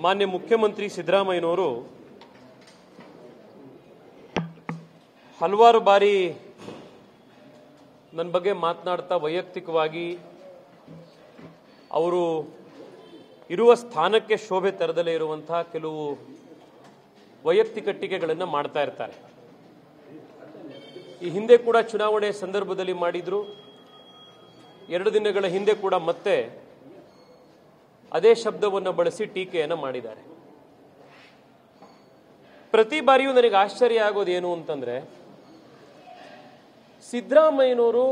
ಮಾನ್ಯ ಮುಖ್ಯಮಂತ್ರಿ ಸಿದ್ದರಾಮಯ್ಯನವರು ಹಲವಾರು ಬಾರಿ ನನ್ನ ಬಗ್ಗೆ ಮಾತನಾಡ್ತಾ ವೈಯಕ್ತಿಕವಾಗಿ ಅವರು ಇರುವ ಸ್ಥಾನಕ್ಕೆ ಶೋಭೆ ತರದಲ್ಲೇ ಇರುವಂತಹ ಕೆಲವು ವೈಯಕ್ತಿಕ ಟೀಕೆಗಳನ್ನು ಮಾಡ್ತಾ ಇರ್ತಾರೆ. ಈ ಹಿಂದೆ ಕೂಡ ಚುನಾವಣೆ ಸಂದರ್ಭದಲ್ಲಿ ಮಾಡಿದ್ರು. 2 ದಿನಗಳ ಹಿಂದೆ ಕೂಡ ಮತ್ತೆ ಅದೇ ಶಬ್ದವನ್ನು ಬಳಸಿ ಟೀಕೆಯನ್ನು ಮಾಡಿದ್ದಾರೆ. ಪ್ರತಿ ಬಾರಿಯೂ ನನಗೆ ಆಶ್ಚರ್ಯ ಆಗೋದೇನು ಅಂತಂದ್ರೆ, ಸಿದ್ದರಾಮಯ್ಯನವರು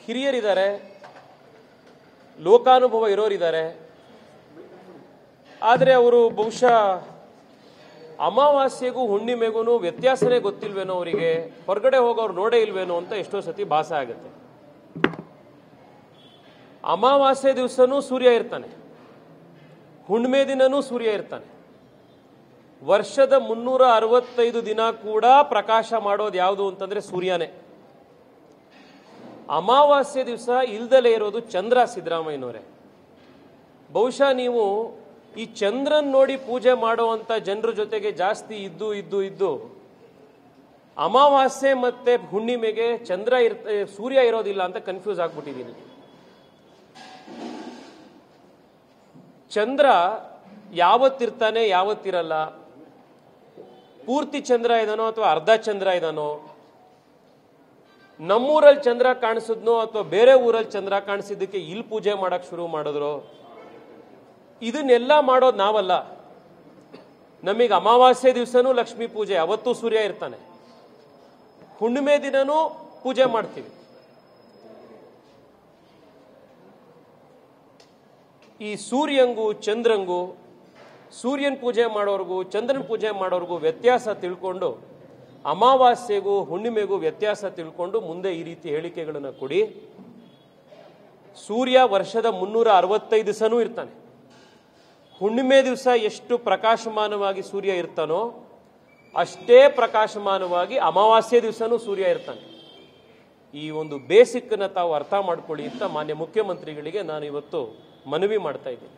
ಹಿರಿಯರಿದ್ದಾರೆ, ಲೋಕಾನುಭವ ಇರೋರಿದ್ದಾರೆ. ಆದರೆ ಅವರು ಬಹುಶಃ ಅಮಾವಾಸ್ಯೆಗೂ ಹುಣ್ಣಿಮೆಗೂ ವ್ಯತ್ಯಾಸನೇ ಗೊತ್ತಿಲ್ವೇನೋ, ಅವರಿಗೆ ಹೊರಗಡೆ ಹೋಗೋರು ನೋಡೇ ಇಲ್ವೇನೋ ಅಂತ ಎಷ್ಟೋ ಸತಿ ಭಾಸ ಆಗುತ್ತೆ. ಅಮಾವಾಸ್ಯೆ ದಿವಸನೂ ಸೂರ್ಯ ಇರ್ತಾನೆ, ಹುಣ್ಣಿಮೆ ದಿನನೂ ಸೂರ್ಯ ಇರ್ತಾನೆ. ವರ್ಷದ 365 ದಿನ ಕೂಡ ಪ್ರಕಾಶ ಮಾಡೋದು ಯಾವುದು ಅಂತಂದ್ರೆ ಸೂರ್ಯನೇ. ಅಮಾವಾಸ್ಯೆ ದಿವಸ ಇಲ್ದಲೇ ಇರೋದು ಚಂದ್ರ. ಸಿದ್ದರಾಮಯ್ಯನವರೇ, ಬಹುಶಃ ನೀವು ಈ ಚಂದ್ರನ್ ನೋಡಿ ಪೂಜೆ ಮಾಡುವಂತ ಜನರ ಜೊತೆಗೆ ಜಾಸ್ತಿ ಇದ್ದು ಅಮಾವಾಸ್ಯೆ ಮತ್ತೆ ಹುಣ್ಣಿಮೆಗೆ ಸೂರ್ಯ ಇರೋದಿಲ್ಲ ಅಂತ ಕನ್ಫ್ಯೂಸ್ ಆಗ್ಬಿಟ್ಟಿದ್ದೀನಿ. ಚಂದ್ರ ಯಾವತ್ತಿರ್ತಾನೆ ಯಾವತ್ತಿರಲ್ಲ, ಪೂರ್ತಿ ಚಂದ್ರ ಇದಾನೋ ಅಥವಾ ಅರ್ಧ ಚಂದ್ರ ಇದಾನೋ, ನಮ್ಮೂರಲ್ಲಿ ಚಂದ್ರ ಕಾಣಿಸಿದ್ನೋ ಅಥವಾ ಬೇರೆ ಊರಲ್ಲಿ ಚಂದ್ರ ಕಾಣಿಸಿದ್ದಕ್ಕೆ ಇಲ್ಲಿ ಪೂಜೆ ಮಾಡಕ್ ಶುರು ಮಾಡಿದ್ರು, ಇದನ್ನೆಲ್ಲ ಮಾಡೋದು ನಾವಲ್ಲ. ನಮಗೆ ಅಮಾವಾಸ್ಯೆ ದಿವಸನೂ ಲಕ್ಷ್ಮೀ ಪೂಜೆ, ಅವತ್ತು ಸೂರ್ಯ ಇರ್ತಾನೆ. ಹುಣ್ಣಿಮೆ ದಿನನೂ ಪೂಜೆ ಮಾಡ್ತೀವಿ. ಈ ಸೂರ್ಯಂಗೂ ಚಂದ್ರಂಗೂ, ಸೂರ್ಯನ ಪೂಜೆ ಮಾಡೋರ್ಗೂ ಚಂದ್ರನ ಪೂಜೆ ಮಾಡೋರ್ಗೂ ವ್ಯತ್ಯಾಸ ತಿಳ್ಕೊಂಡು, ಅಮಾವಾಸ್ಯೆಗೂ ಹುಣ್ಣಿಮೆಗೂ ವ್ಯತ್ಯಾಸ ತಿಳ್ಕೊಂಡು ಮುಂದೆ ಈ ರೀತಿ ಹೇಳಿಕೆಗಳನ್ನು ಕೊಡಿ. ಸೂರ್ಯ ವರ್ಷದ 365 ದಿವಸನೂ ಇರ್ತಾನೆ. ಹುಣ್ಣಿಮೆ ದಿವಸ ಎಷ್ಟು ಪ್ರಕಾಶಮಾನವಾಗಿ ಸೂರ್ಯ ಇರ್ತಾನೋ ಅಷ್ಟೇ ಪ್ರಕಾಶಮಾನವಾಗಿ ಅಮಾವಾಸ್ಯೆ ದಿವಸನೂ ಸೂರ್ಯ ಇರ್ತಾನೆ. ಈ ಒಂದು ಬೇಸಿಕ್ನ ತಾವು ಅರ್ಥ ಮಾಡ್ಕೊಳ್ಳಿ ಅಂತ ಮಾನ್ಯ ಮುಖ್ಯಮಂತ್ರಿಗಳಿಗೆ ನಾನು ಇವತ್ತು ಮನವಿ ಮಾಡ್ತಾ ಇದ್ದೀನಿ.